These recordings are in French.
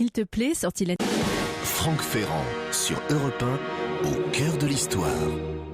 qu'il te plaît, sorti l'année... Franck Ferrand, sur Europe 1, au cœur de l'histoire.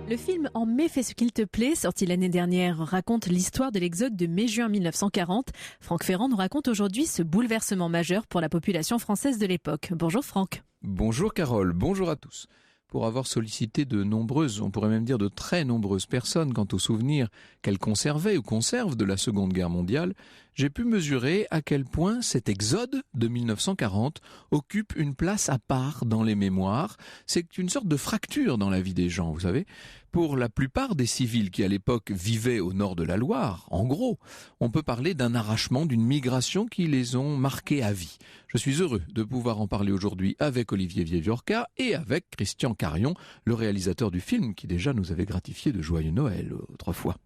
Le film En mai fais ce qu'il te plaît, sorti l'année dernière, raconte l'histoire de l'exode de mai-juin 1940. Franck Ferrand nous raconte aujourd'hui ce bouleversement majeur pour la population française de l'époque. Bonjour Franck. Bonjour Carole, bonjour à tous. Pour avoir sollicité de nombreuses, on pourrait même dire de très nombreuses personnes quant aux souvenirs qu'elles conservaient ou conservent de la Seconde Guerre mondiale, j'ai pu mesurer à quel point cet exode de 1940 occupe une place à part dans les mémoires. C'est une sorte de fracture dans la vie des gens, vous savez. Pour la plupart des civils qui à l'époque vivaient au nord de la Loire, en gros, on peut parler d'un arrachement, d'une migration qui les ont marqués à vie. Je suis heureux de pouvoir en parler aujourd'hui avec Olivier Vieviorca et avec Christian Carion, le réalisateur du film qui déjà nous avait gratifié de joyeux Noël autrefois.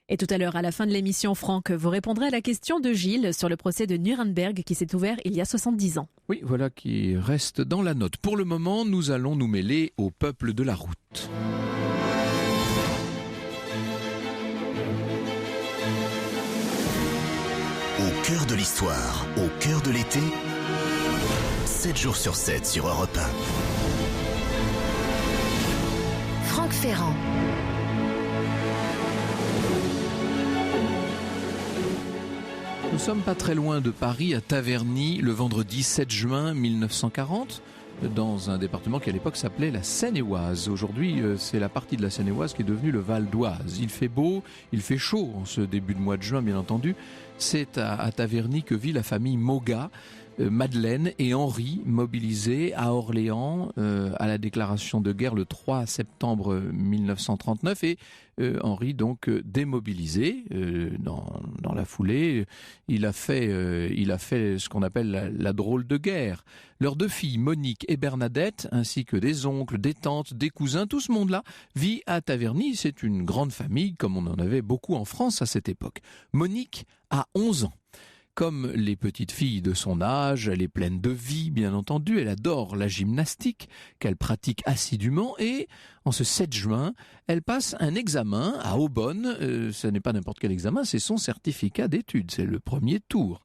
Et tout à l'heure, à la fin de l'émission, Franck, vous répondrez à la question de Gilles sur le procès de Nuremberg qui s'est ouvert il y a 70 ans. Oui, voilà qui reste dans la note. Pour le moment, nous allons nous mêler au peuple de la route. Au cœur de l'histoire, au cœur de l'été, 7 jours sur 7 sur Europe 1. Franck Ferrand. Nous sommes pas très loin de Paris, à Taverny, le vendredi 7 juin 1940, dans un département qui à l'époque s'appelait la Seine-et-Oise. Aujourd'hui, c'est la partie de la Seine-et-Oise qui est devenue le Val d'Oise. Il fait beau, il fait chaud en ce début de mois de juin, bien entendu. C'est à Taverny que vit la famille Moga. Madeleine et Henri mobilisés à Orléans à la déclaration de guerre le 3 septembre 1939 et Henri donc démobilisé dans la foulée. Il a fait ce qu'on appelle la drôle de guerre. Leurs deux filles, Monique et Bernadette, ainsi que des oncles, des tantes, des cousins, tout ce monde-là vit à Taverny. C'est une grande famille comme on en avait beaucoup en France à cette époque. Monique a 11 ans. Comme les petites filles de son âge, elle est pleine de vie, bien entendu. Elle adore la gymnastique, qu'elle pratique assidûment. Et en ce 7 juin, elle passe un examen à Aubonne. Ce n'est pas n'importe quel examen, c'est son certificat d'études. C'est le premier tour.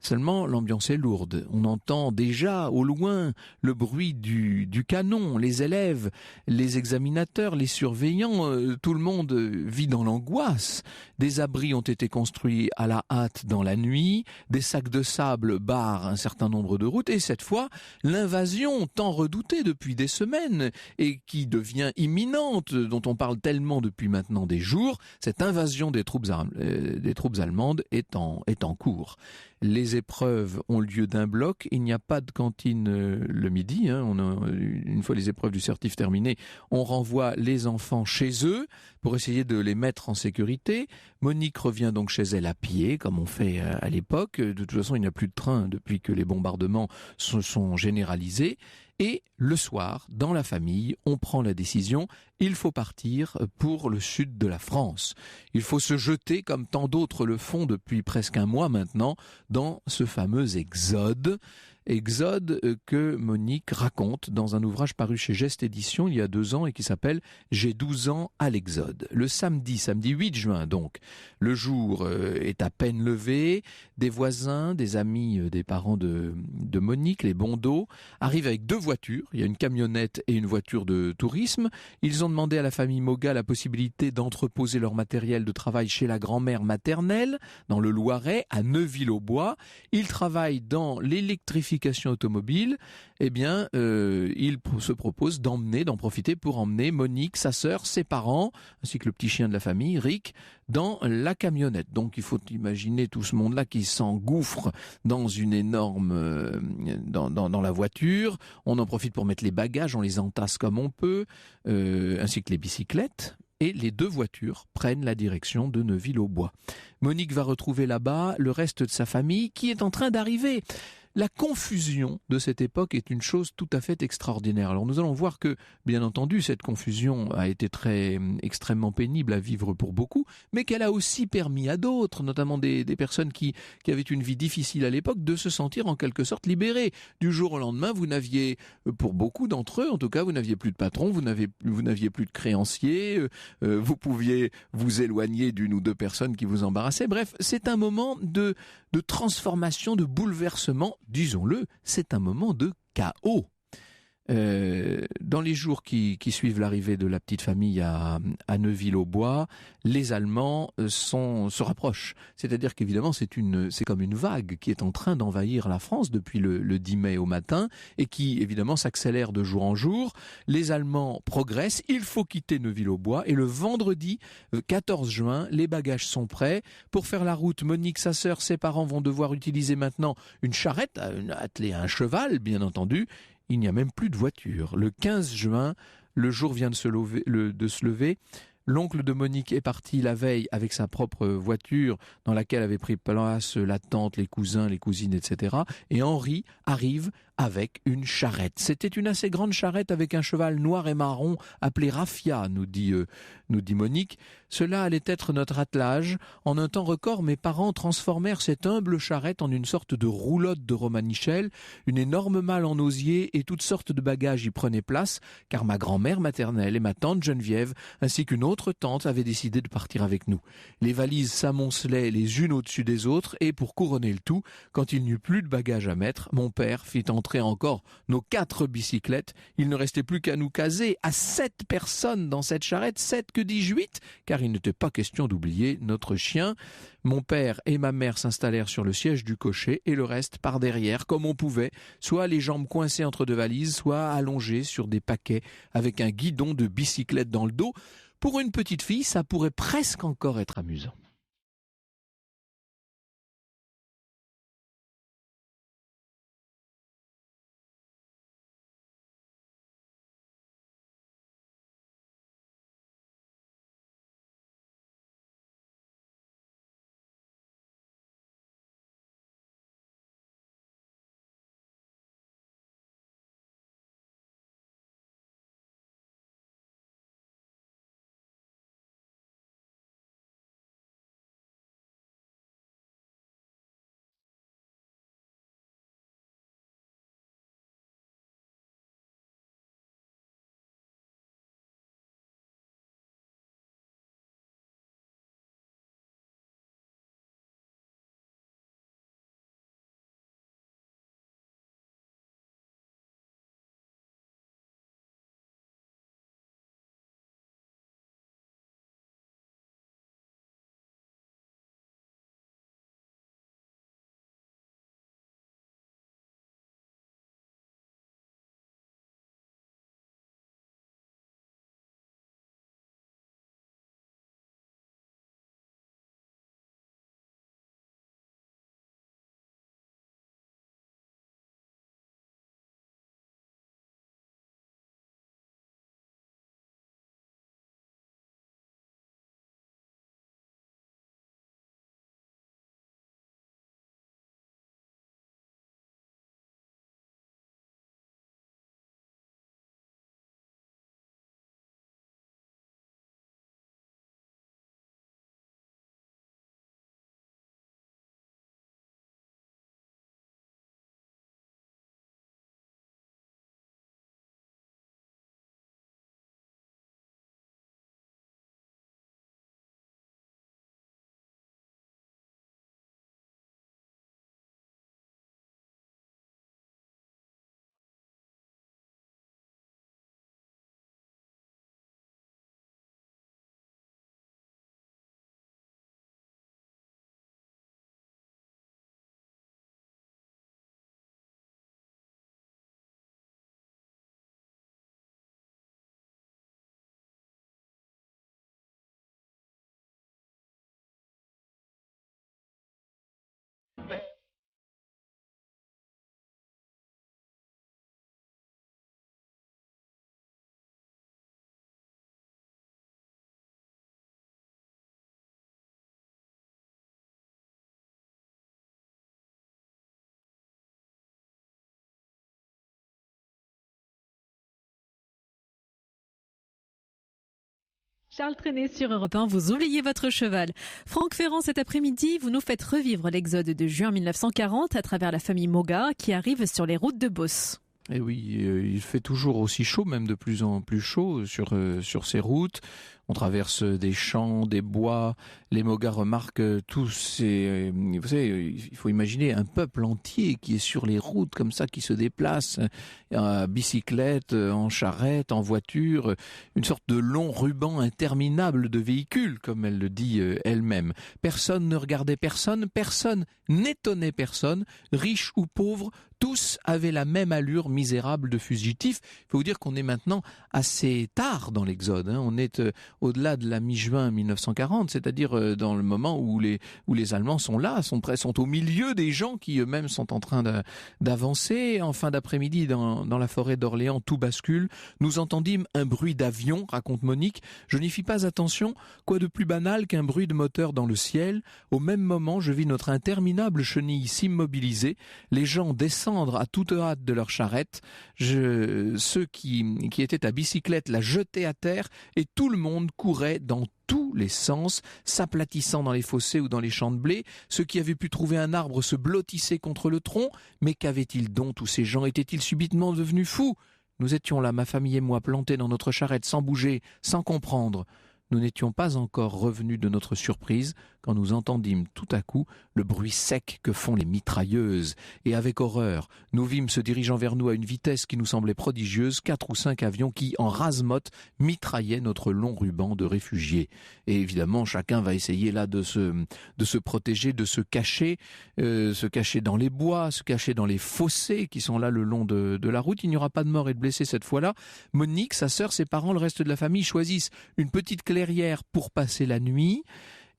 Seulement, l'ambiance est lourde. On entend déjà au loin le bruit du canon, les élèves, les examinateurs, les surveillants, tout le monde vit dans l'angoisse. Des abris ont été construits à la hâte dans la nuit, des sacs de sable barrent un certain nombre de routes et cette fois, l'invasion tant redoutée depuis des semaines et qui devient imminente, dont on parle tellement depuis maintenant des jours, cette invasion des troupes allemandes est en cours. Les épreuves ont lieu d'un bloc, il n'y a pas de cantine le midi, une fois les épreuves du certif terminées, on renvoie les enfants chez eux pour essayer de les mettre en sécurité. Monique revient donc chez elle à pied, comme on fait à l'époque. De toute façon, il n'y a plus de train depuis que les bombardements se sont généralisés. Et le soir, dans la famille, on prend la décision, il faut partir pour le sud de la France. Il faut se jeter, comme tant d'autres le font depuis presque un mois maintenant, dans ce fameux exode. Exode que Monique raconte dans un ouvrage paru chez Geste Éditions il y a 2 ans et qui s'appelle « J'ai 12 ans à l'exode ». Le samedi 8 juin donc, le jour est à peine levé, des voisins, des amis, des parents de Monique, les Bondeaux, arrivent avec 2 voitures, il y a une camionnette et une voiture de tourisme. Ils ont demandé à la famille Moga la possibilité d'entreposer leur matériel de travail chez la grand-mère maternelle, dans le Loiret, à Neuville-aux-Bois. Ils travaillent dans l'électrification automobile. Eh bien, ils se proposent d'en profiter pour emmener Monique, sa sœur, ses parents, ainsi que le petit chien de la famille, Rick, dans la camionnette. Donc, il faut imaginer tout ce monde-là qui s'engouffre dans une énorme... dans la voiture. On en profite pour mettre les bagages, on les entasse comme on peut, ainsi que les bicyclettes. Et les 2 voitures prennent la direction de Neuville-aux-Bois. Monique va retrouver là-bas le reste de sa famille qui est en train d'arriver. La confusion de cette époque est une chose tout à fait extraordinaire. Alors nous allons voir que, bien entendu, cette confusion a été extrêmement pénible à vivre pour beaucoup, mais qu'elle a aussi permis à d'autres, notamment des personnes qui avaient une vie difficile à l'époque, de se sentir en quelque sorte libérées. Du jour au lendemain, vous n'aviez, pour beaucoup d'entre eux, en tout cas, vous n'aviez plus de patron, vous n'aviez plus de créanciers, vous pouviez vous éloigner d'une ou 2 personnes qui vous embarrassaient. Bref, c'est un moment de transformation, de bouleversement disons-le, c'est un moment de chaos. Dans les jours qui suivent l'arrivée de la petite famille à Neuville-aux-Bois, les Allemands se rapprochent. C'est-à-dire qu'évidemment, c'est comme une vague qui est en train d'envahir la France depuis le 10 mai au matin et qui, évidemment, s'accélère de jour en jour. Les Allemands progressent, il faut quitter Neuville-aux-Bois et le vendredi 14 juin, les bagages sont prêts. Pour faire la route, Monique, sa sœur, ses parents vont devoir utiliser maintenant une charrette, attelée à un cheval, bien entendu. Il n'y a même plus de voiture. Le 15 juin, le jour vient de se lever. L'oncle de Monique est parti la veille avec sa propre voiture dans laquelle avaient pris place la tante, les cousins, les cousines, etc. Et Henri arrive avec une charrette. C'était une assez grande charrette avec un cheval noir et marron appelé Raffia, nous dit Monique. Cela allait être notre attelage. En un temps record, mes parents transformèrent cette humble charrette en une sorte de roulotte de Romanichel. Une énorme malle en osier et toutes sortes de bagages y prenaient place, car ma grand-mère maternelle et ma tante Geneviève, ainsi qu'une autre tante, avaient décidé de partir avec nous. Les valises s'amoncelaient les unes au-dessus des autres et pour couronner le tout, quand il n'y eut plus de bagages à mettre, mon père fit entrer encore nos 4 bicyclettes. Il ne restait plus qu'à nous caser à 7 personnes dans cette charrette, 7 que dis-je 8, car il n'était pas question d'oublier notre chien. Mon père et ma mère s'installèrent sur le siège du cocher et le reste par derrière, comme on pouvait, soit les jambes coincées entre 2 valises, soit allongées sur des paquets avec un guidon de bicyclette dans le dos. Pour une petite fille, ça pourrait presque encore être amusant. Charles Trenet sur Europe 1, vous oubliez votre cheval. Franck Ferrand, cet après-midi, vous nous faites revivre l'exode de juin 1940 à travers la famille Moga qui arrive sur les routes de Beauce. Et oui, il fait toujours aussi chaud, même de plus en plus chaud sur ces routes. On traverse des champs, des bois. Les Mogas remarquent tous ces... Vous savez, il faut imaginer un peuple entier qui est sur les routes comme ça, qui se déplace à bicyclette, en charrette, en voiture. Une sorte de long ruban interminable de véhicules, comme elle le dit elle-même. Personne ne regardait personne, personne n'étonnait personne, riche ou pauvre. Tous avaient la même allure misérable de fugitifs. Il faut vous dire qu'on est maintenant assez tard dans l'Exode. On est au-delà de la mi-juin 1940, c'est-à-dire dans le moment où les Allemands sont là, sont au milieu des gens qui eux-mêmes sont en train d'avancer. En fin d'après-midi, dans la forêt d'Orléans, tout bascule. Nous entendîmes un bruit d'avion, raconte Monique. Je n'y fis pas attention. Quoi de plus banal qu'un bruit de moteur dans le ciel? Au même moment, je vis notre interminable chenille s'immobiliser. Les gens descendent à toute hâte de leur charrette. Ceux qui étaient à bicyclette la jetaient à terre et tout le monde courait dans tous les sens, s'aplatissant dans les fossés ou dans les champs de blé. Ceux qui avaient pu trouver un arbre se blottissaient contre le tronc. Mais qu'avaient-ils donc tous ces gens? Étaient-ils subitement devenus fous? Nous étions là, ma famille et moi, plantés dans notre charrette, sans bouger, sans comprendre. Nous n'étions pas encore revenus de notre surprise quand nous entendîmes tout à coup le bruit sec que font les mitrailleuses. Et avec horreur, nous vîmes se dirigeant vers nous à une vitesse qui nous semblait prodigieuse 4 ou 5 avions qui, en rase-motte, mitraillaient notre long ruban de réfugiés. Et évidemment, chacun va essayer là de se protéger, de se cacher dans les bois, se cacher dans les fossés qui sont là le long de la route. Il n'y aura pas de morts et de blessés cette fois-là. Monique, sa sœur, ses parents, le reste de la famille choisissent une petite clairière pour passer la nuit.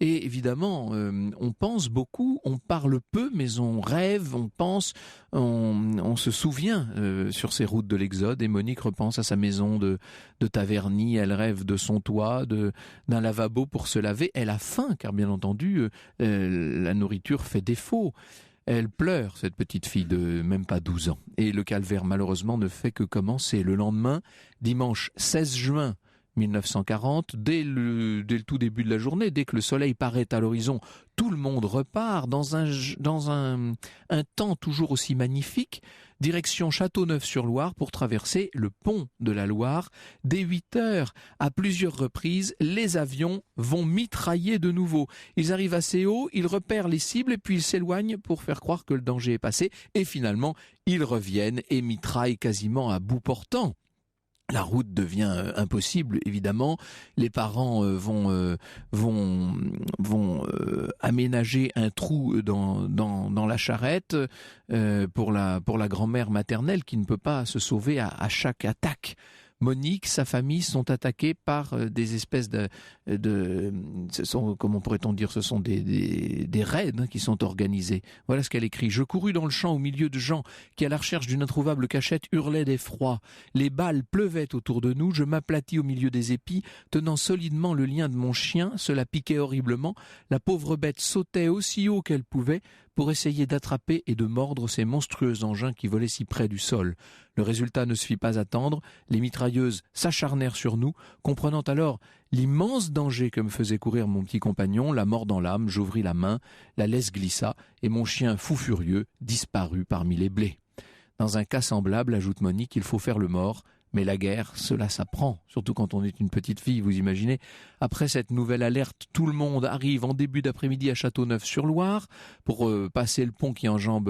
Et évidemment, on pense beaucoup, on parle peu, mais on rêve, on pense, on se souvient sur ces routes de l'Exode. Et Monique repense à sa maison de Taverny, elle rêve de son toit, d'un lavabo pour se laver. Elle a faim, car bien entendu, la nourriture fait défaut. Elle pleure, cette petite fille de même pas 12 ans. Et le calvaire, malheureusement, ne fait que commencer. Le lendemain, dimanche 16 juin, 1940, dès le tout début de la journée, dès que le soleil paraît à l'horizon, tout le monde repart dans un temps toujours aussi magnifique, direction Châteauneuf-sur-Loire pour traverser le pont de la Loire. Dès 8 heures, à plusieurs reprises, les avions vont mitrailler de nouveau. Ils arrivent assez haut, ils repèrent les cibles et puis ils s'éloignent pour faire croire que le danger est passé. Et finalement, ils reviennent et mitraillent quasiment à bout portant. La route devient impossible, évidemment. Les parents vont aménager un trou dans la charrette pour la grand-mère maternelle qui ne peut pas se sauver à chaque attaque. Monique, sa famille sont attaqués par des espèces comment pourrait-on dire, ce sont des raids qui sont organisés. Voilà ce qu'elle écrit. Je courus dans le champ au milieu de gens qui, à la recherche d'une introuvable cachette, hurlaient d'effroi. Les balles pleuvaient autour de nous. Je m'aplatis au milieu des épis, tenant solidement le lien de mon chien. Cela piquait horriblement. La pauvre bête sautait aussi haut qu'elle pouvait pour essayer d'attraper et de mordre ces monstrueux engins qui volaient si près du sol. Le résultat ne se fit pas attendre, les mitrailleuses s'acharnèrent sur nous, comprenant alors l'immense danger que me faisait courir mon petit compagnon, la mort dans l'âme, j'ouvris la main, la laisse glissa, et mon chien fou furieux disparut parmi les blés. Dans un cas semblable, ajoute Monique, il faut faire le mort, mais la guerre, cela s'apprend, surtout quand on est une petite fille, vous imaginez. Après cette nouvelle alerte, tout le monde arrive en début d'après-midi à Châteauneuf-sur-Loire pour passer le pont qui enjambe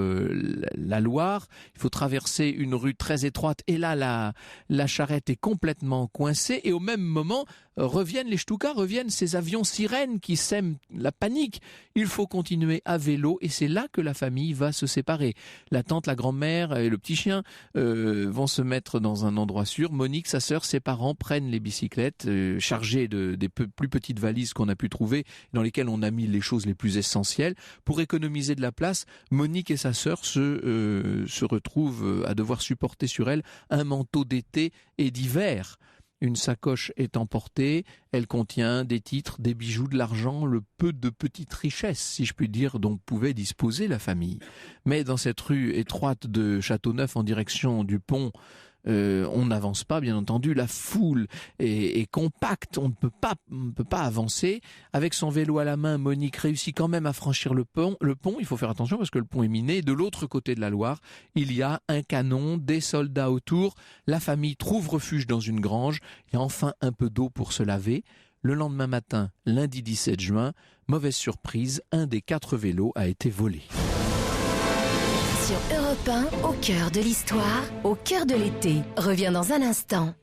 la Loire. Il faut traverser une rue très étroite et là, la charrette est complètement coincée et au même moment, reviennent les Stukas, reviennent ces avions sirènes qui sèment la panique. Il faut continuer à vélo et c'est là que la famille va se séparer. La tante, la grand-mère et le petit chien vont se mettre dans un endroit sûr. Monique, sa sœur, ses parents prennent les bicyclettes chargées des plus petites valises qu'on a pu trouver, dans lesquelles on a mis les choses les plus essentielles. Pour économiser de la place, Monique et sa sœur se retrouvent à devoir supporter sur elles un manteau d'été et d'hiver. Une sacoche est emportée, elle contient des titres, des bijoux, de l'argent, le peu de petites richesses, si je puis dire, dont pouvait disposer la famille. Mais dans cette rue étroite de Châteauneuf en direction du pont On n'avance pas, bien entendu. La foule est compacte. On ne peut pas avancer. Avec son vélo à la main, Monique réussit quand même à franchir le pont. Il faut faire attention parce que le pont est miné. De l'autre côté de la Loire, il y a un canon, des soldats autour. La famille trouve refuge dans une grange. Il y a enfin un peu d'eau pour se laver. Le lendemain matin, lundi 17 juin, mauvaise surprise, un des 4 vélos a été volé. Sur Europe 1, au cœur de l'histoire, au cœur de l'été, revient dans un instant.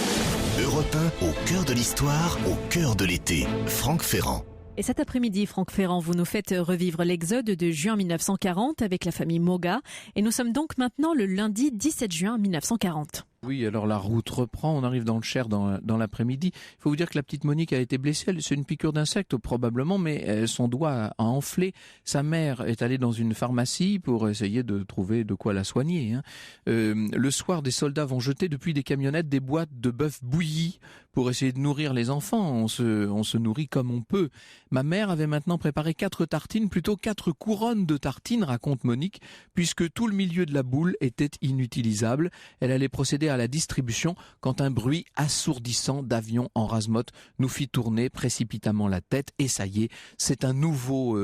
Europe 1, au cœur de l'histoire, au cœur de l'été. Franck Ferrand. Et cet après-midi, Franck Ferrand, vous nous faites revivre l'exode de juin 1940 avec la famille Moga. Et nous sommes donc maintenant le lundi 17 juin 1940. Oui, alors la route reprend, on arrive dans le Cher dans l'après-midi. Il faut vous dire que la petite Monique a été blessée, c'est une piqûre d'insecte probablement, mais son doigt a enflé. Sa mère est allée dans une pharmacie pour essayer de trouver de quoi la soigner. Le soir, des soldats vont jeter depuis des camionnettes des boîtes de bœuf bouilli pour essayer de nourrir les enfants. On se nourrit comme on peut. Ma mère avait maintenant préparé 4 tartines, plutôt 4 couronnes de tartines, raconte Monique, puisque tout le milieu de la boule était inutilisable. Elle allait procéder à la distribution quand un bruit assourdissant d'avion en rase-motte nous fit tourner précipitamment la tête et ça y est, c'est un nouveau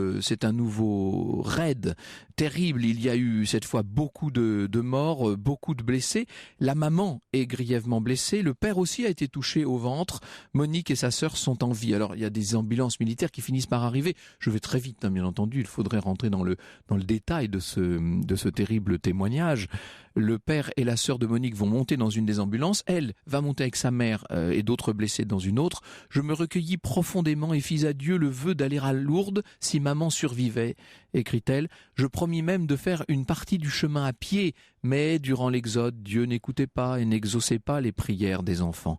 raid terrible. Il y a eu cette fois beaucoup de morts, beaucoup de blessés. La maman est grièvement blessée, le père aussi a été touché au ventre. Monique et sa sœur sont en vie. Alors il y a des ambulances militaires qui finissent par arriver. Je vais très vite, bien entendu, il faudrait rentrer dans le détail de ce terrible témoignage. Le père et la sœur de Monique vont monter dans une des ambulances. Elle va monter avec sa mère et d'autres blessés dans une autre. Je me recueillis profondément et fis à Dieu le vœu d'aller à Lourdes si maman survivait, écrit-elle. Je promis même de faire une partie du chemin à pied, mais durant l'exode, Dieu n'écoutait pas et n'exauçait pas les prières des enfants.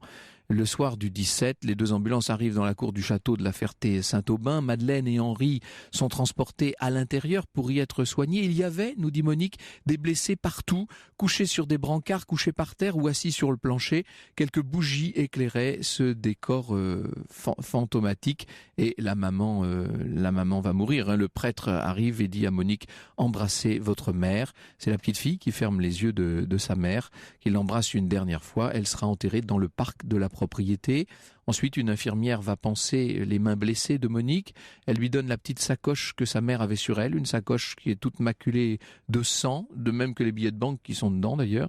Le soir du 17, les 2 ambulances arrivent dans la cour du château de la Ferté-Saint-Aubin. Madeleine et Henri sont transportés à l'intérieur pour y être soignés. Il y avait, nous dit Monique, des blessés partout, couchés sur des brancards, couchés par terre ou assis sur le plancher. Quelques bougies éclairaient ce décor fantomatique et la maman va mourir. Le prêtre arrive et dit à Monique « Embrassez votre mère ». C'est la petite fille qui ferme les yeux de sa mère, qui l'embrasse une dernière fois. Elle sera enterrée dans le parc de la propriété. Ensuite, une infirmière va panser les mains blessées de Monique. Elle lui donne la petite sacoche que sa mère avait sur elle, une sacoche qui est toute maculée de sang, de même que les billets de banque qui sont dedans d'ailleurs.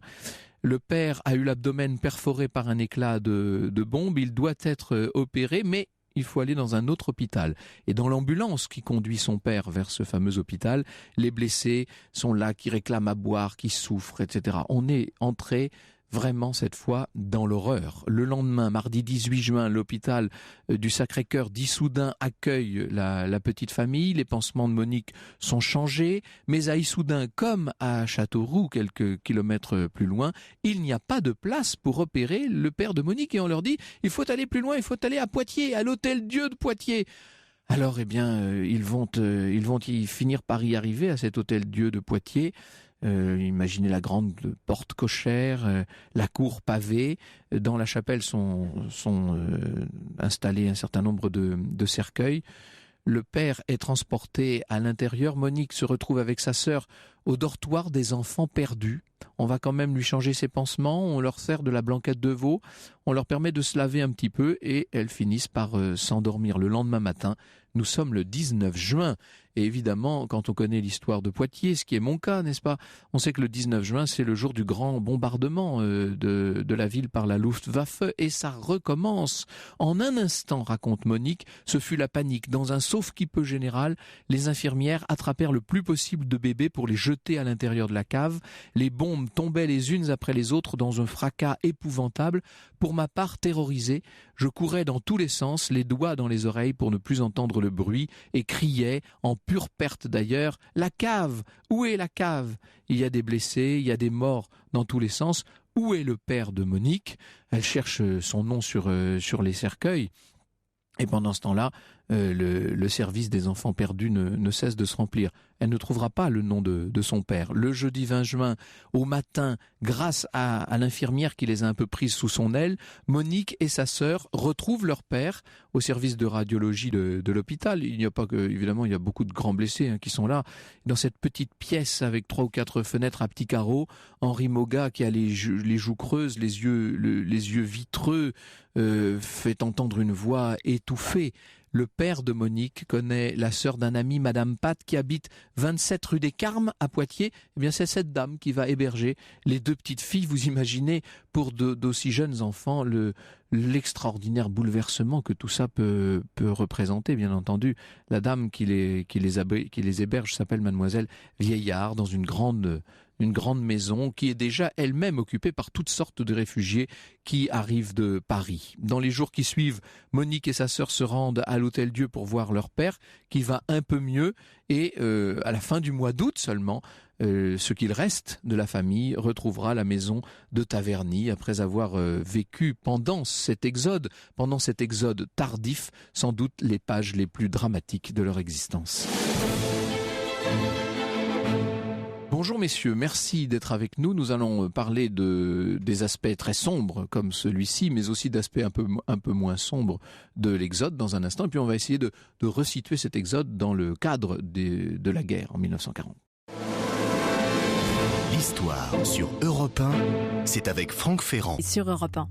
Le père a eu l'abdomen perforé par un éclat de bombe. Il doit être opéré, mais il faut aller dans un autre hôpital. Et dans l'ambulance qui conduit son père vers ce fameux hôpital, les blessés sont là, qui réclament à boire, qui souffrent, etc. On est entré vraiment cette fois dans l'horreur. Le lendemain, mardi 18 juin, l'hôpital du Sacré-Cœur d'Issoudun accueille la petite famille. Les pansements de Monique sont changés, mais à Issoudun, comme à Châteauroux, quelques kilomètres plus loin, il n'y a pas de place pour opérer le père de Monique. Et on leur dit, il faut aller plus loin, il faut aller à Poitiers, à l'Hôtel-Dieu de Poitiers. Alors, ils vont y finir par y arriver à cet Hôtel-Dieu de Poitiers. Imaginez la grande porte cochère, la cour pavée. Dans la chapelle sont installés un certain nombre de cercueils. Le père est transporté à l'intérieur. Monique se retrouve avec sa sœur au dortoir des enfants perdus. On va quand même lui changer ses pansements, on leur sert de la blanquette de veau, on leur permet de se laver un petit peu et elles finissent par s'endormir. Le lendemain matin, nous sommes le 19 juin. Et évidemment, quand on connaît l'histoire de Poitiers, ce qui est mon cas, n'est-ce pas? On sait que le 19 juin, c'est le jour du grand bombardement de la ville par la Luftwaffe et ça recommence. En un instant, raconte Monique, ce fut la panique. Dans un sauf-qui-peut général, les infirmières attrapèrent le plus possible de bébés pour les jeter à l'intérieur de la cave. Les bombes tombaient les unes après les autres dans un fracas épouvantable. Pour ma part, terrorisé, je courais dans tous les sens, les doigts dans les oreilles pour ne plus entendre le bruit et criais, en pure perte d'ailleurs, « La cave! Où est la cave ?» Il y a des blessés, il y a des morts dans tous les sens. Où est le père de Monique? Elle cherche son nom sur les cercueils. Et pendant ce temps-là, le service des enfants perdus ne cesse de se remplir. Elle ne trouvera pas le nom de son père. Le jeudi 20 juin, au matin, grâce à l'infirmière qui les a un peu prises sous son aile, Monique et sa sœur retrouvent leur père au service de radiologie de l'hôpital. Il n'y a pas que, évidemment, il y a beaucoup de grands blessés qui sont là. Dans cette petite pièce avec 3 ou 4 fenêtres à petits carreaux, Henri Moga, qui a les joues creuses, les yeux vitreux, fait entendre une voix étouffée. Le père de Monique connaît la sœur d'un ami, Madame Pat, qui habite 27 rue des Carmes à Poitiers. Eh bien, c'est cette dame qui va héberger les 2 petites filles. Vous imaginez, pour d'aussi jeunes enfants, l'extraordinaire bouleversement que tout ça peut représenter, bien entendu. La dame qui les héberge s'appelle Mademoiselle Vieillard, dans une grande maison qui est déjà elle-même occupée par toutes sortes de réfugiés qui arrivent de Paris. Dans les jours qui suivent, Monique et sa sœur se rendent à l'Hôtel-Dieu pour voir leur père, qui va un peu mieux, et à la fin du mois d'août seulement, ce qu'il reste de la famille retrouvera la maison de Taverny après avoir vécu pendant cet exode tardif, sans doute les pages les plus dramatiques de leur existence. Bonjour messieurs, merci d'être avec nous. Nous allons parler des aspects très sombres comme celui-ci, mais aussi d'aspects un peu moins sombres de l'Exode dans un instant. Et puis on va essayer de resituer cet Exode dans le cadre de la guerre en 1940. L'histoire sur Europe 1, c'est avec Franck Ferrand. Et sur Europe 1.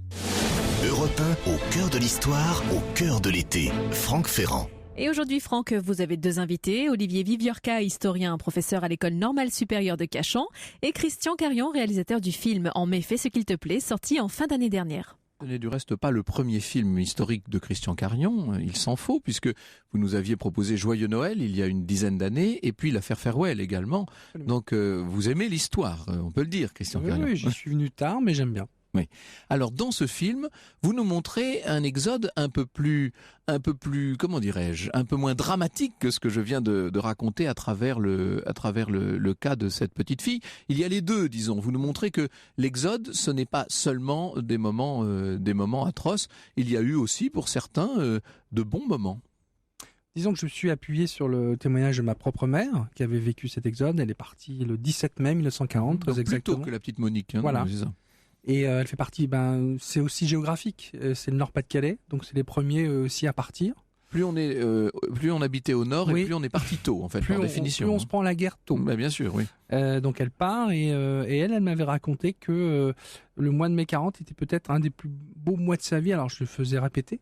Europe 1, au cœur de l'histoire, au cœur de l'été. Franck Ferrand. Et aujourd'hui, Franck, vous avez 2 invités. Olivier Viviorca, historien, professeur à l'École normale supérieure de Cachan, et Christian Carion, réalisateur du film En mai, fais ce qu'il te plaît, sorti en fin d'année dernière. Ce n'est du reste pas le premier film historique de Christian Carion, il s'en faut, puisque vous nous aviez proposé Joyeux Noël il y a une dizaine d'années, et puis l'affaire Farewell également. Donc vous aimez l'histoire, on peut le dire, Christian Carion. Oui, j'y suis venu tard, mais j'aime bien. Oui. Alors dans ce film, vous nous montrez un exode un peu plus, comment dirais-je, un peu moins dramatique que ce que je viens de raconter à travers le cas de cette petite fille. Il y a les deux, disons. Vous nous montrez que l'exode, ce n'est pas seulement des moments atroces. Il y a eu aussi, pour certains, de bons moments. Disons que je me suis appuyé sur le témoignage de ma propre mère, qui avait vécu cet exode. Elle est partie le 17 mai 1940, très exactement. Plus tôt que la petite Monique. Voilà. C'est ça. Et elle fait partie, c'est aussi géographique, c'est le Nord-Pas-de-Calais, donc c'est les premiers aussi à partir. Plus on habitait au nord, oui. Et plus on est parti tôt, en fait, par définition. Plus on se prend la guerre tôt. Bien sûr, oui. Donc elle part et elle m'avait raconté que le mois de mai 40 était peut-être un des plus beaux mois de sa vie, alors je le faisais répéter.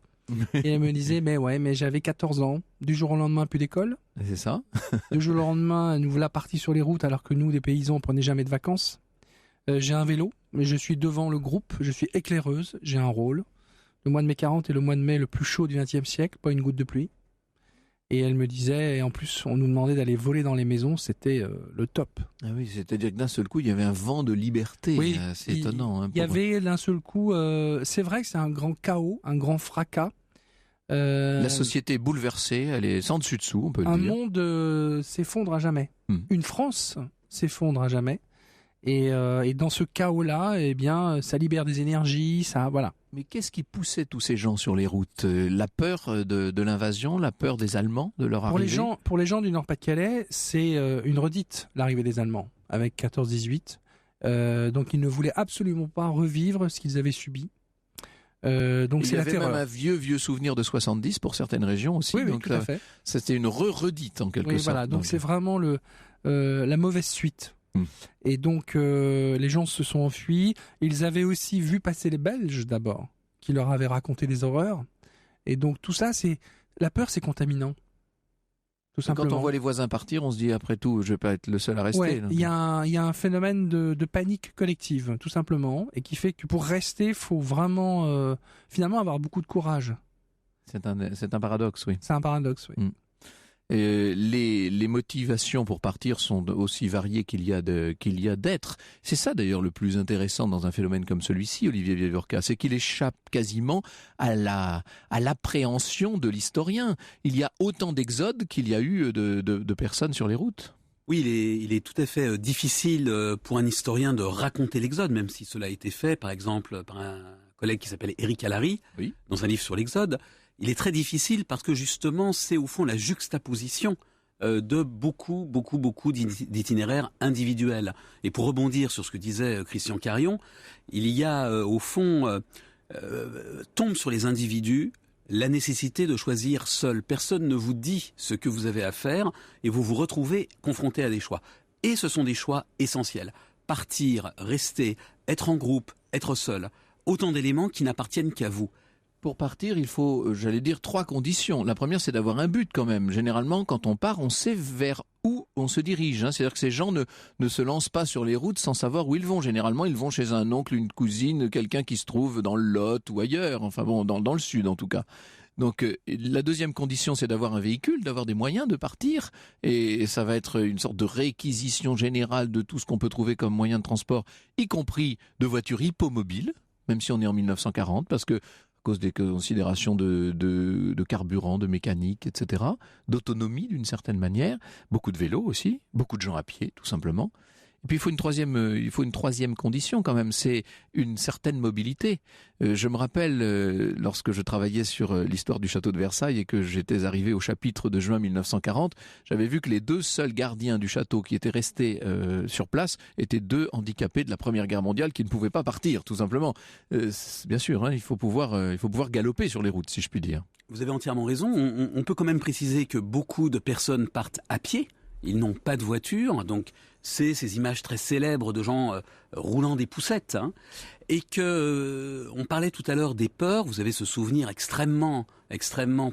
Et elle me disait, mais j'avais 14 ans, du jour au lendemain, plus d'école. C'est ça. Du jour au lendemain, nous voilà partis sur les routes, alors que nous, des paysans, on prenait jamais de vacances. J'ai un vélo, mais je suis devant le groupe, je suis éclaireuse, j'ai un rôle. Le mois de mai 40 est le mois de mai le plus chaud du XXe siècle, pas une goutte de pluie. Et elle me disait, et en plus on nous demandait d'aller voler dans les maisons, c'était le top. Ah oui, c'est-à-dire que d'un seul coup il y avait un vent de liberté, oui, c'est étonnant. Il y avait d'un seul coup, c'est vrai que c'est un grand chaos, un grand fracas. La société est bouleversée, elle est sans dessus-dessous, on peut le dire. Un monde s'effondre à jamais. Une France s'effondre à jamais. Et dans ce chaos-là, eh bien, ça libère des énergies, ça, voilà. Mais qu'est-ce qui poussait tous ces gens sur les routes ? La peur de l'invasion, la peur des Allemands, de leur arrivée ? Pour les gens du Nord-Pas-de-Calais, c'est une redite, l'arrivée des Allemands, avec 14-18. Donc ils ne voulaient absolument pas revivre ce qu'ils avaient subi. Donc c'est la terreur. Il y avait même un vieux souvenir de 70 pour certaines régions aussi. Oui, donc tout à fait. C'était une redite en quelque sorte. Voilà, donc c'est vraiment la mauvaise suite. Et donc les gens se sont enfuis. Ils avaient aussi vu passer les Belges d'abord, qui leur avaient raconté des horreurs. Et donc tout ça, la peur, c'est contaminant. Tout simplement. Quand on voit les voisins partir, on se dit après tout, je vais pas être le seul à rester. Ouais, il y a un phénomène de panique collective, tout simplement, et qui fait que pour rester, faut vraiment finalement avoir beaucoup de courage. C'est un paradoxe, oui. C'est un paradoxe, oui. Les motivations pour partir sont aussi variées qu'il y a d'être. C'est ça d'ailleurs le plus intéressant dans un phénomène comme celui-ci, Olivier Viviorca, c'est qu'il échappe quasiment à l'appréhension de l'historien. Il y a autant d'exodes qu'il y a eu de personnes sur les routes. Oui, il est tout à fait difficile pour un historien de raconter l'exode, même si cela a été fait, par exemple, par un collègue qui s'appelle Éric Allary, oui, dans un livre sur l'exode, il est très difficile parce que justement, c'est au fond la juxtaposition de beaucoup d'itinéraires individuels. Et pour rebondir sur ce que disait Christian Carion, il y a au fond, tombe sur les individus la nécessité de choisir seul. Personne ne vous dit ce que vous avez à faire et vous vous retrouvez confronté à des choix. Et ce sont des choix essentiels. Partir, rester, être en groupe, être seul. Autant d'éléments qui n'appartiennent qu'à vous. Pour partir, il faut, 3 conditions. La première, c'est d'avoir un but quand même. Généralement, quand on part, on sait vers où on se dirige. C'est-à-dire que ces gens ne se lancent pas sur les routes sans savoir où ils vont. Généralement, ils vont chez un oncle, une cousine, quelqu'un qui se trouve dans le Lot ou ailleurs. Enfin bon, dans le sud en tout cas. Donc la deuxième condition, c'est d'avoir un véhicule, d'avoir des moyens de partir. Et ça va être une sorte de réquisition générale de tout ce qu'on peut trouver comme moyen de transport, y compris de voitures hippomobiles, même si on est en 1940, parce que à cause des considérations de carburant, de mécanique, etc., d'autonomie d'une certaine manière, beaucoup de vélos aussi, beaucoup de gens à pied, tout simplement. Et puis il faut une troisième condition quand même, c'est une certaine mobilité. Je me rappelle lorsque je travaillais sur l'histoire du château de Versailles et que j'étais arrivé au chapitre de juin 1940, j'avais vu que les 2 seuls gardiens du château qui étaient restés sur place étaient 2 handicapés de la Première Guerre mondiale qui ne pouvaient pas partir, tout simplement. Bien sûr, hein, il faut pouvoir galoper sur les routes, si je puis dire. Vous avez entièrement raison. On peut quand même préciser que beaucoup de personnes partent à pied. Ils n'ont pas de voiture, donc c'est ces images très célèbres de gens roulant des poussettes. Hein, et que on parlait tout à l'heure des peurs. Vous avez ce souvenir extrêmement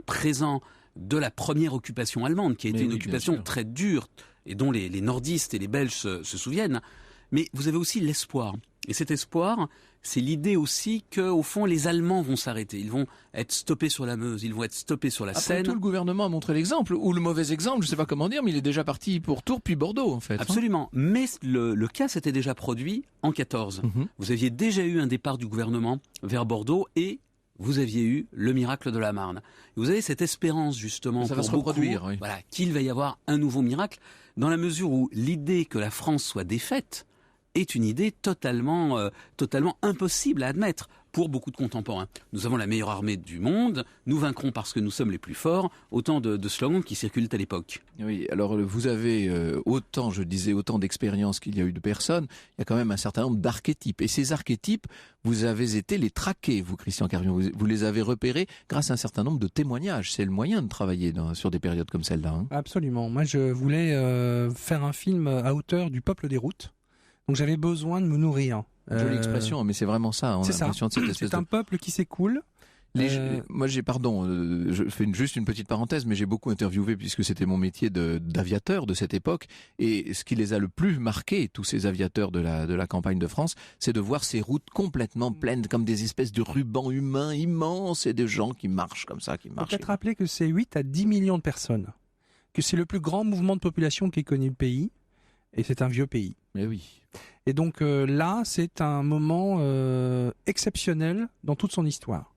présent de la première occupation allemande, qui a été une occupation très dure et dont les nordistes et les Belges se souviennent. Mais vous avez aussi l'espoir. Et cet espoir, c'est l'idée aussi qu'au fond, les Allemands vont s'arrêter. Ils vont être stoppés sur la Meuse, ils vont être stoppés sur la Seine. Après tout, le gouvernement a montré l'exemple, ou le mauvais exemple, je ne sais pas comment dire, mais il est déjà parti pour Tours puis Bordeaux, en fait. Absolument. Hein. Mais le cas s'était déjà produit en 14. Vous aviez déjà eu un départ du gouvernement vers Bordeaux et vous aviez eu le miracle de la Marne. Et vous avez cette espérance, justement, ça va se reproduire, oui. Voilà, qu'il va y avoir un nouveau miracle, dans la mesure où l'idée que la France soit défaite est une idée totalement impossible à admettre pour beaucoup de contemporains. Nous avons la meilleure armée du monde, nous vaincrons parce que nous sommes les plus forts, autant de slogans qui circulent à l'époque. Oui, alors vous avez autant d'expériences qu'il y a eu de personnes, il y a quand même un certain nombre d'archétypes. Et ces archétypes, vous avez été les traquer, vous Christian Carion, vous les avez repérés grâce à un certain nombre de témoignages. C'est le moyen de travailler sur des périodes comme celle-là. Hein. Absolument. Moi, je voulais faire un film à hauteur du peuple des routes. Donc j'avais besoin de me nourrir. Jolie expression, mais c'est vraiment ça. C'est ça. C'est un peuple qui s'écoule. Moi, je fais juste une petite parenthèse, mais j'ai beaucoup interviewé, puisque c'était mon métier d'aviateur de cette époque, et ce qui les a le plus marqués, tous ces aviateurs de la campagne de France, c'est de voir ces routes complètement pleines, comme des espèces de rubans humains immenses, et de gens qui marchent comme ça, qui marchent. Peut-être rappeler que c'est 8 à 10 millions de personnes, que c'est le plus grand mouvement de population qu'ait connu le pays, et c'est un vieux pays. Mais oui. Et donc là, c'est un moment exceptionnel dans toute son histoire.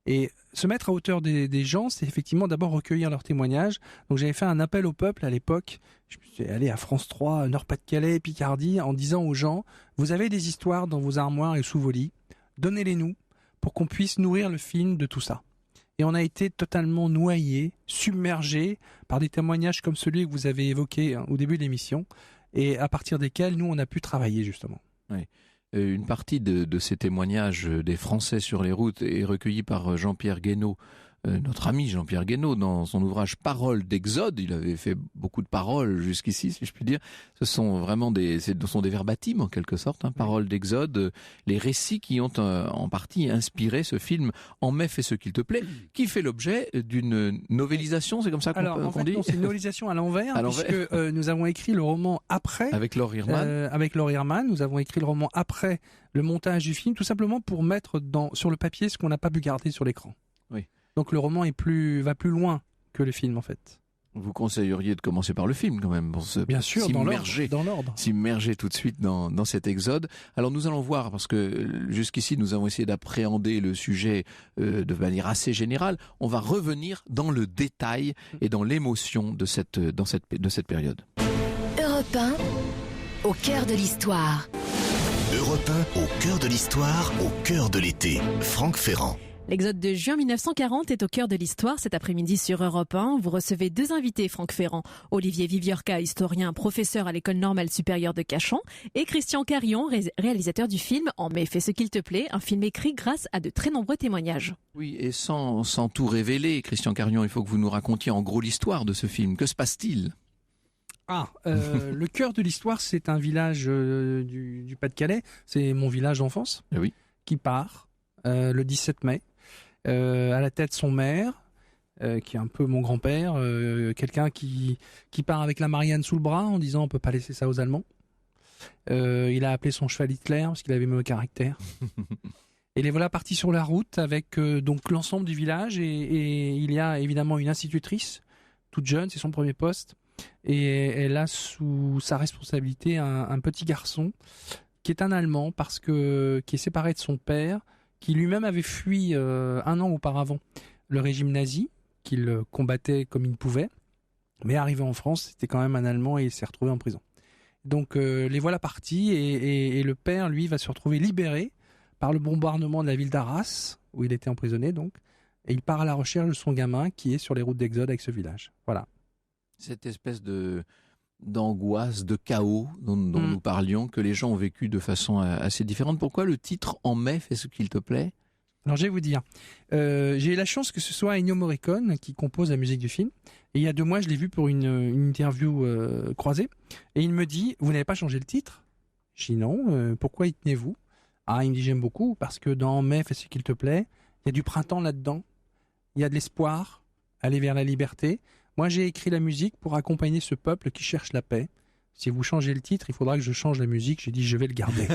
Et se mettre à hauteur des gens, c'est effectivement d'abord recueillir leurs témoignages. Donc j'avais fait un appel au peuple à l'époque. Je suis allé à France 3, Nord-Pas-de-Calais, Picardie, en disant aux gens, vous avez des histoires dans vos armoires et sous vos lits, donnez-les-nous pour qu'on puisse nourrir le film de tout ça. Et on a été totalement noyés, submergés par des témoignages comme celui que vous avez évoqué au début de l'émission, et à partir desquels nous on a pu travailler justement. Oui. Une partie de ces témoignages des Français sur les routes est recueillie par Jean-Pierre Guénaud, notre ami Jean-Pierre Guénaud, dans son ouvrage Paroles d'Exode. Il avait fait beaucoup de paroles jusqu'ici, si je puis dire. Ce sont vraiment des verbatims en quelque sorte, hein, Paroles d'Exode, les récits qui ont en partie inspiré ce film En mai fais ce qu'il te plaît, qui fait l'objet d'une novélisation, c'est comme ça qu'on dit. Alors en fait non, c'est une novélisation à l'envers, puisque nous avons écrit le roman après. Avec Laure Irman. Avec Laure Irman, nous avons écrit le roman après le montage du film, tout simplement pour mettre sur le papier ce qu'on n'a pas pu garder sur l'écran. Oui. Donc le roman va plus loin que le film en fait. Vous conseilleriez de commencer par le film quand même pour bien sûr, dans l'ordre. S'immerger tout de suite dans cet exode. Alors nous allons voir, parce que jusqu'ici nous avons essayé d'appréhender le sujet de manière assez générale. On va revenir dans le détail et dans l'émotion de cette période. Europe 1, au cœur de l'histoire. Europe 1, au cœur de l'histoire, au cœur de l'été. Franck Ferrand. L'exode de juin 1940 est au cœur de l'histoire cet après-midi sur Europe 1. Vous recevez 2 invités, Franck Ferrand, Olivier Viviorca, historien, professeur à l'École normale supérieure de Cachan, et Christian Carion, réalisateur du film En mai, fais ce qu'il te plaît, un film écrit grâce à de très nombreux témoignages. Oui, et sans tout révéler, Christian Carion, il faut que vous nous racontiez en gros l'histoire de ce film. Que se passe-t-il ? Le cœur de l'histoire, c'est un village du Pas-de-Calais, c'est mon village d'enfance, oui. Qui part le 17 mai. À la tête son maire, qui est un peu mon grand-père, quelqu'un qui part avec la Marianne sous le bras en disant on peut pas laisser ça aux Allemands. Il a appelé son cheval Hitler parce qu'il avait mauvais caractère. Et les voilà partis sur la route avec donc l'ensemble du village et il y a évidemment une institutrice toute jeune, c'est son premier poste et elle a sous sa responsabilité un petit garçon qui est un Allemand qui est séparé de son père, qui lui-même avait fui 1 an auparavant le régime nazi, qu'il combattait comme il pouvait, mais arrivé en France, c'était quand même un Allemand et il s'est retrouvé en prison. Donc les voilà partis et le père, lui, va se retrouver libéré par le bombardement de la ville d'Arras, où il était emprisonné donc, et il part à la recherche de son gamin qui est sur les routes d'Exode avec ce village. Voilà. Cette espèce d'angoisse, de chaos dont nous parlions, que les gens ont vécu de façon assez différente. Pourquoi le titre En mai, fais ce qu'il te plaît ? Alors je vais vous dire, j'ai eu la chance que ce soit Ennio Morricone qui compose la musique du film. Et il y a 2 mois, je l'ai vu pour une interview croisée. Et il me dit, vous n'avez pas changé le titre ? Je dis non, pourquoi y tenez-vous ? Ah, il me dit, j'aime beaucoup parce que dans En mai, fais ce qu'il te plaît, il y a du printemps là-dedans, il y a de l'espoir, aller vers la liberté. Moi, j'ai écrit la musique pour accompagner ce peuple qui cherche la paix. Si vous changez le titre, il faudra que je change la musique. J'ai dit, je vais le garder.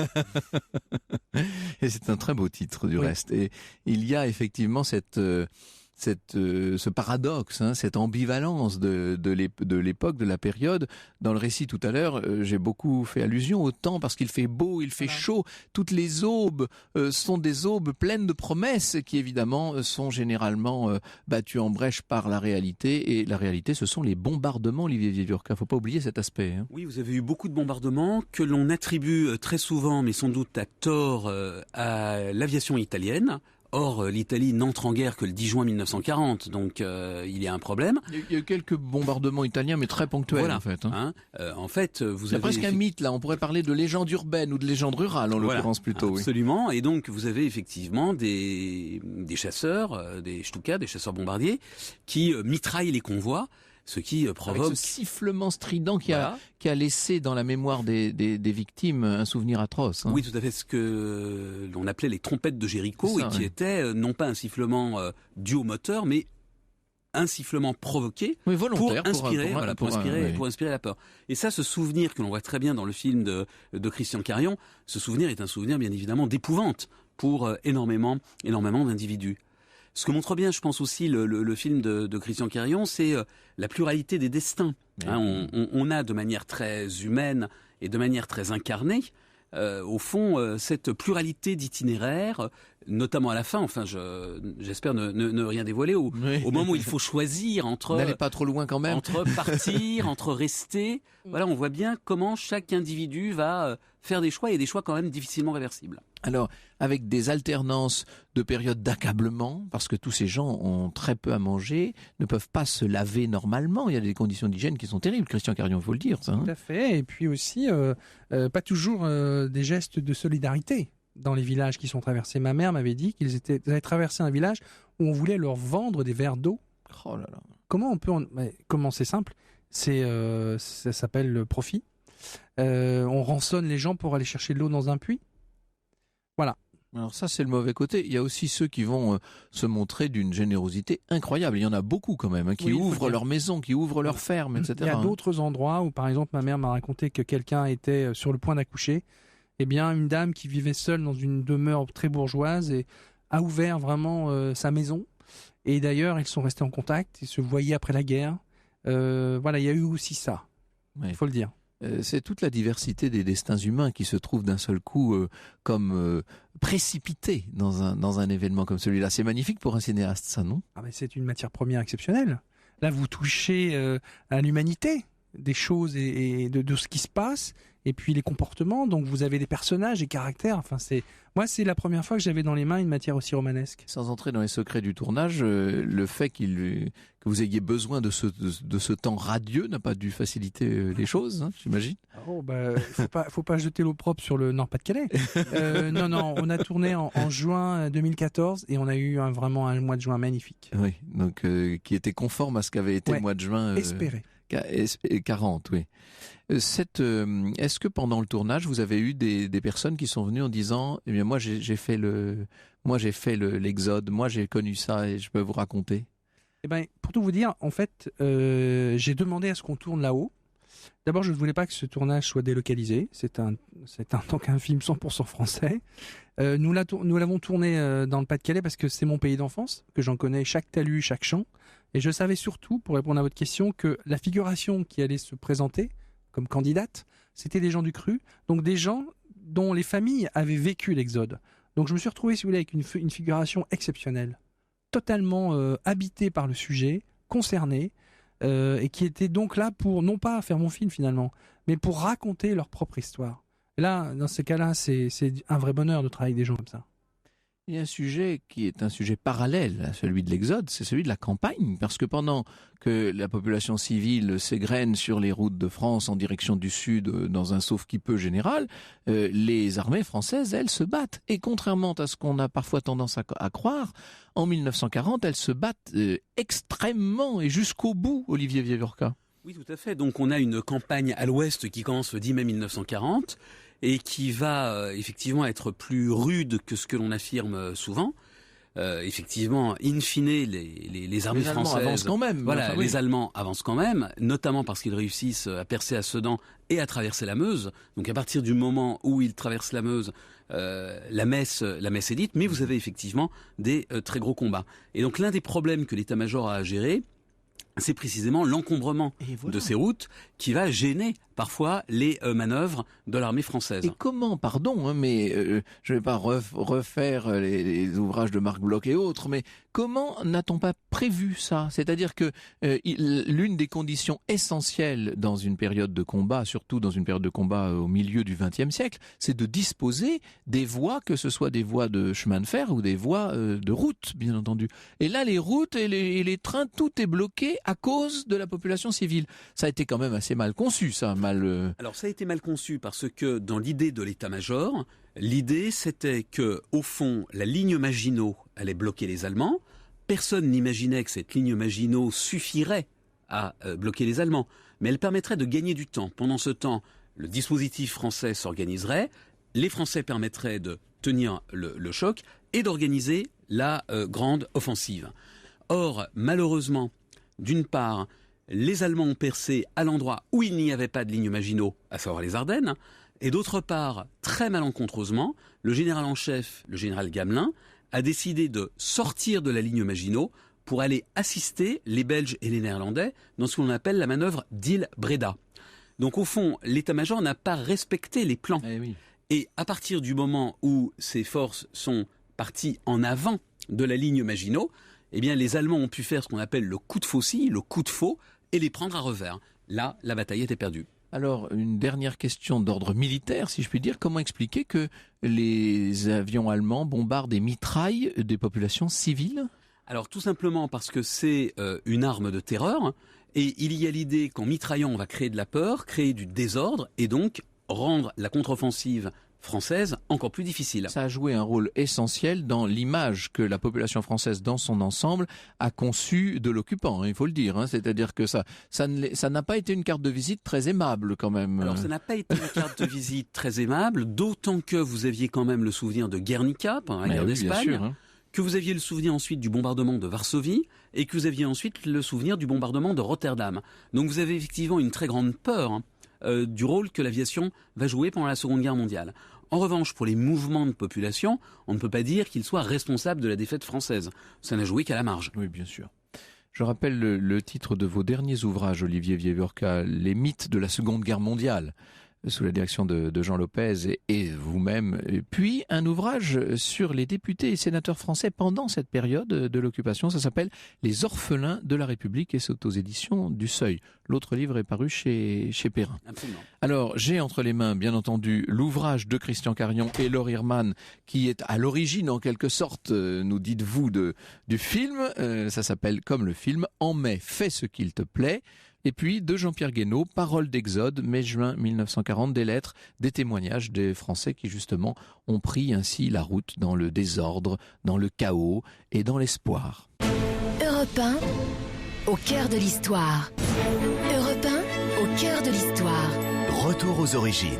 Et c'est un très beau titre du reste. Et il y a effectivement ce paradoxe, cette ambivalence de l'époque, de la période. Dans le récit tout à l'heure, j'ai beaucoup fait allusion au temps parce qu'il fait beau, il fait chaud. Toutes les aubes sont des aubes pleines de promesses qui évidemment sont généralement battues en brèche par la réalité. Et la réalité, ce sont les bombardements, Olivier Viviorca. Il ne faut pas oublier cet aspect. Oui, vous avez eu beaucoup de bombardements que l'on attribue très souvent, mais sans doute à tort, à l'aviation italienne. Or, l'Italie n'entre en guerre que le 10 juin 1940, donc il y a un problème. Il y a eu quelques bombardements italiens, mais très ponctuels, voilà. En fait. En fait, vous avez presque un mythe, là. On pourrait parler de légende urbaine ou de légende rurale, en l'occurrence, plutôt. Absolument. Oui. Et donc, vous avez effectivement des chasseurs, des Stuka, des chasseurs bombardiers, qui mitraillent les convois. Ce qui provoque avec ce sifflement strident qui a laissé dans la mémoire des victimes un souvenir atroce. Oui, tout à fait, ce que l'on appelait les trompettes de Jéricho, et qui était non pas un sifflement dû au moteur, mais un sifflement provoqué pour inspirer la peur. Et ça, ce souvenir que l'on voit très bien dans le film de Christian Carion, ce souvenir est un souvenir bien évidemment d'épouvante pour énormément d'individus. Ce que montre bien, je pense aussi, le film de Christian Carion, c'est la pluralité des destins. On a de manière très humaine et de manière très incarnée, au fond, cette pluralité d'itinéraires, notamment à la fin, enfin, j'espère ne rien dévoiler, au moment où il faut choisir entre... N'allez pas trop loin quand même. Entre partir, entre rester. Voilà, on voit bien comment chaque individu va faire des choix, et des choix quand même difficilement réversibles. Alors, avec des alternances de périodes d'accablement, parce que tous ces gens ont très peu à manger, ne peuvent pas se laver normalement. Il y a des conditions d'hygiène qui sont terribles, Christian Carion, il faut le dire. Ça, Tout à fait. Et puis aussi, pas toujours des gestes de solidarité dans les villages qui sont traversés. Ma mère m'avait dit qu'ils avaient traversé un village où on voulait leur vendre des verres d'eau. Oh là là. Comment on peut... Comment c'est simple ? Ça s'appelle le profit. On rançonne les gens pour aller chercher de l'eau dans un puits. Voilà. Alors ça, c'est le mauvais côté. Il y a aussi ceux qui vont se montrer d'une générosité incroyable. Il y en a beaucoup quand même, qui ouvrent leur maison, qui ouvrent leur ferme, etc. Il y a d'autres endroits où, par exemple, ma mère m'a raconté que quelqu'un était sur le point d'accoucher. Eh bien, une dame qui vivait seule dans une demeure très bourgeoise a ouvert vraiment sa maison. Et d'ailleurs, ils sont restés en contact. Ils se voyaient après la guerre. Voilà, il y a eu aussi ça. Il faut le dire. C'est toute la diversité des destins humains qui se trouvent d'un seul coup comme précipités dans un événement comme celui-là. C'est magnifique pour un cinéaste, ça, non ? C'est une matière première exceptionnelle. Là, vous touchez à l'humanité. des choses et de ce qui se passe, et puis les comportements. Donc vous avez des personnages, des caractères. Enfin, moi, c'est la première fois que j'avais dans les mains une matière aussi romanesque. Sans entrer dans les secrets du tournage, le fait que vous ayez besoin de ce temps radieux n'a pas dû faciliter les choses, hein, j'imagine. Oh, faut pas jeter l'eau propre sur le Nord-Pas-de-Calais. Non, on a tourné en juin 2014 et on a eu vraiment un mois de juin magnifique. Oui, donc qui était conforme à ce qu'avait été le mois de juin. Espéré. 40, oui. Est-ce que pendant le tournage, vous avez eu des personnes qui sont venues en disant, eh bien moi j'ai fait l'Exode, moi j'ai connu ça et je peux vous raconter. Eh ben, pour tout vous dire, en fait, j'ai demandé à ce qu'on tourne là-haut. D'abord, je ne voulais pas que ce tournage soit délocalisé. C'est donc un film 100% français. Nous l'avons tourné dans le Pas-de-Calais parce que c'est mon pays d'enfance, que j'en connais chaque talus, chaque champ. Et je savais surtout, pour répondre à votre question, que la figuration qui allait se présenter comme candidate, c'était des gens du cru, donc des gens dont les familles avaient vécu l'Exode. Donc je me suis retrouvé, si vous voulez, avec une figuration exceptionnelle, totalement habitée par le sujet, concernée, et qui était donc là pour, non pas faire mon film finalement, mais pour raconter leur propre histoire. Et là, dans ces cas-là, c'est un vrai bonheur de travailler avec des gens comme ça. Il y a un sujet qui est un sujet parallèle à celui de l'Exode, c'est celui de la campagne, parce que pendant que la population civile s'égrène sur les routes de France en direction du sud dans un sauve-qui-peut général, les armées françaises, elles, se battent. Et contrairement à ce qu'on a parfois tendance à croire, en 1940, elles se battent extrêmement et jusqu'au bout, Olivier Vieux-Lurquat. Oui, tout à fait. Donc on a une campagne à l'ouest qui commence le 10 mai 1940 et qui va effectivement être plus rude que ce que l'on affirme souvent. Effectivement, in fine, les armées françaises avancent quand même. Voilà, enfin, oui. les Allemands avancent quand même, notamment parce qu'ils réussissent à percer à Sedan et à traverser la Meuse. Donc à partir du moment où ils traversent la Meuse, la messe est dite, mais vous avez effectivement des très gros combats. Et donc l'un des problèmes que l'état-major a à gérer, c'est précisément l'encombrement de ces routes qui va gêner parfois les manœuvres de l'armée française. Et comment, pardon, mais je ne vais pas refaire les ouvrages de Marc Bloch et autres, mais comment n'a-t-on pas prévu ça ? C'est-à-dire que l'une des conditions essentielles dans une période de combat, surtout dans une période de combat au milieu du XXe siècle, c'est de disposer des voies, que ce soit des voies de chemin de fer ou des voies de route, bien entendu. Et là, les routes et les trains, tout est bloqué à cause de la population civile. Ça a été quand même assez mal conçu, ça. Alors ça a été mal conçu parce que dans l'idée de l'état-major, l'idée c'était que au fond la ligne Maginot allait bloquer les Allemands. Personne n'imaginait que cette ligne Maginot suffirait à bloquer les Allemands, mais elle permettrait de gagner du temps. Pendant ce temps, le dispositif français s'organiserait, les Français permettraient de tenir le choc et d'organiser la grande offensive. Or, malheureusement, d'une part, les Allemands ont percé à l'endroit où il n'y avait pas de ligne Maginot, à savoir les Ardennes, et d'autre part, très malencontreusement, le général en chef, le général Gamelin, a décidé de sortir de la ligne Maginot pour aller assister les Belges et les Néerlandais dans ce qu'on appelle la manœuvre d'Île-Breda. Donc au fond, l'état-major n'a pas respecté les plans. Eh oui. Et à partir du moment où ces forces sont parties en avant de la ligne Maginot, eh bien les Allemands ont pu faire ce qu'on appelle le coup de faucille, le coup de faux, et les prendre à revers. Là, la bataille était perdue. Alors, une dernière question d'ordre militaire, si je puis dire. Comment expliquer que les avions allemands bombardent et mitraillent des populations civiles ? Alors, tout simplement parce que c'est une arme de terreur, et il y a l'idée qu'en mitraillant, on va créer de la peur, créer du désordre, et donc rendre la contre-offensive française encore plus difficile. Ça a joué un rôle essentiel dans l'image que la population française dans son ensemble a conçue de l'occupant, il faut le dire. C'est-à-dire que ça n'a pas été une carte de visite très aimable quand même. Alors ça n'a pas été une carte de visite très aimable, d'autant que vous aviez quand même le souvenir de Guernica pendant la guerre d'Espagne, que vous aviez le souvenir ensuite du bombardement de Varsovie et que vous aviez ensuite le souvenir du bombardement de Rotterdam. Donc vous avez effectivement une très grande peur du rôle que l'aviation va jouer pendant la Seconde Guerre mondiale. En revanche, pour les mouvements de population, on ne peut pas dire qu'ils soient responsables de la défaite française. Ça n'a joué qu'à la marge. Oui, bien sûr. Je rappelle le titre de vos derniers ouvrages, Olivier Vieux-Lurquat, Les mythes de la Seconde Guerre mondiale. sous la direction de Jean Lopez et vous-même. Et puis un ouvrage sur les députés et sénateurs français pendant cette période de l'occupation. Ça s'appelle « Les orphelins de la République » et c'est aux éditions du Seuil. L'autre livre est paru chez Perrin. Absolument. Alors, j'ai entre les mains, bien entendu, l'ouvrage de Christian Carion et Laure Irman, qui est à l'origine, en quelque sorte, nous dites-vous, du film. Ça s'appelle, comme le film, « En mai, fais ce qu'il te plaît ». Et puis de Jean-Pierre Guénaud, Paroles d'Exode, mai-juin 1940, des lettres, des témoignages des Français qui justement ont pris ainsi la route dans le désordre, dans le chaos et dans l'espoir. Europe 1, au cœur de l'histoire. Europe 1, au cœur de l'histoire. Retour aux origines.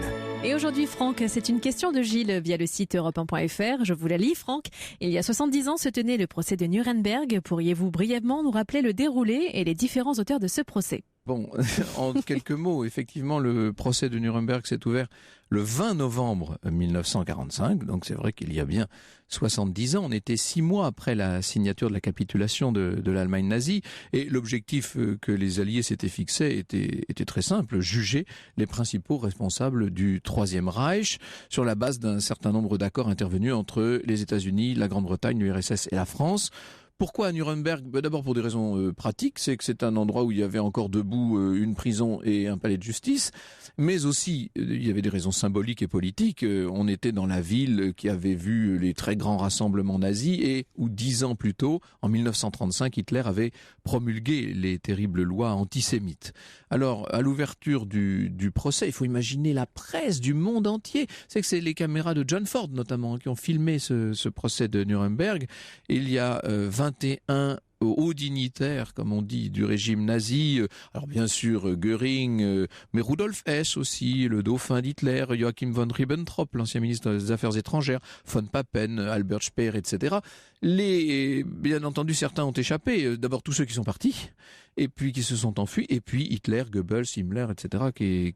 Et aujourd'hui, Franck, c'est une question de Gilles via le site europe1.fr. Je vous la lis, Franck. Il y a 70 ans se tenait le procès de Nuremberg. Pourriez-vous brièvement nous rappeler le déroulé et les différents auteurs de ce procès ? Bon, en quelques mots, effectivement, le procès de Nuremberg s'est ouvert le 20 novembre 1945. Donc c'est vrai qu'il y a bien 70 ans. On était 6 mois après la signature de la capitulation de l'Allemagne nazie. Et l'objectif que les Alliés s'étaient fixé était très simple. Juger les principaux responsables du Troisième Reich sur la base d'un certain nombre d'accords intervenus entre les États-Unis, la Grande-Bretagne, l'URSS et la France. Pourquoi à Nuremberg ? D'abord pour des raisons pratiques, c'est que c'est un endroit où il y avait encore debout une prison et un palais de justice, mais aussi il y avait des raisons symboliques et politiques. On était dans la ville qui avait vu les très grands rassemblements nazis et où 10 ans plus tôt, en 1935, Hitler avait promulgué les terribles lois antisémites. Alors, à l'ouverture du procès, il faut imaginer la presse du monde entier. C'est les caméras de John Ford notamment qui ont filmé ce procès de Nuremberg. Il y a 21 hauts dignitaires, comme on dit, du régime nazi. Alors bien sûr Göring, mais Rudolf Hess aussi, le dauphin d'Hitler, Joachim von Ribbentrop, l'ancien ministre des Affaires étrangères, von Papen, Albert Speer, etc. Bien entendu, certains ont échappé. D'abord tous ceux qui sont partis, et puis qui se sont enfuis, et puis Hitler, Goebbels, Himmler, etc.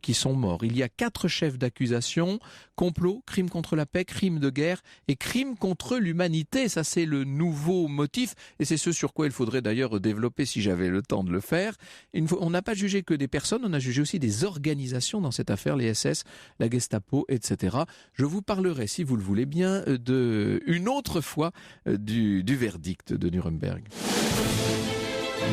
qui sont morts. Il y a 4 chefs d'accusation: complot, crime contre la paix, crime de guerre et crime contre l'humanité. Ça, c'est le nouveau motif, et c'est ce sur quoi il faudrait d'ailleurs développer si j'avais le temps de le faire. On n'a pas jugé que des personnes, on a jugé aussi des organisations dans cette affaire, les SS, la Gestapo, etc. Je vous parlerai, si vous le voulez bien, une autre fois du verdict de Nuremberg.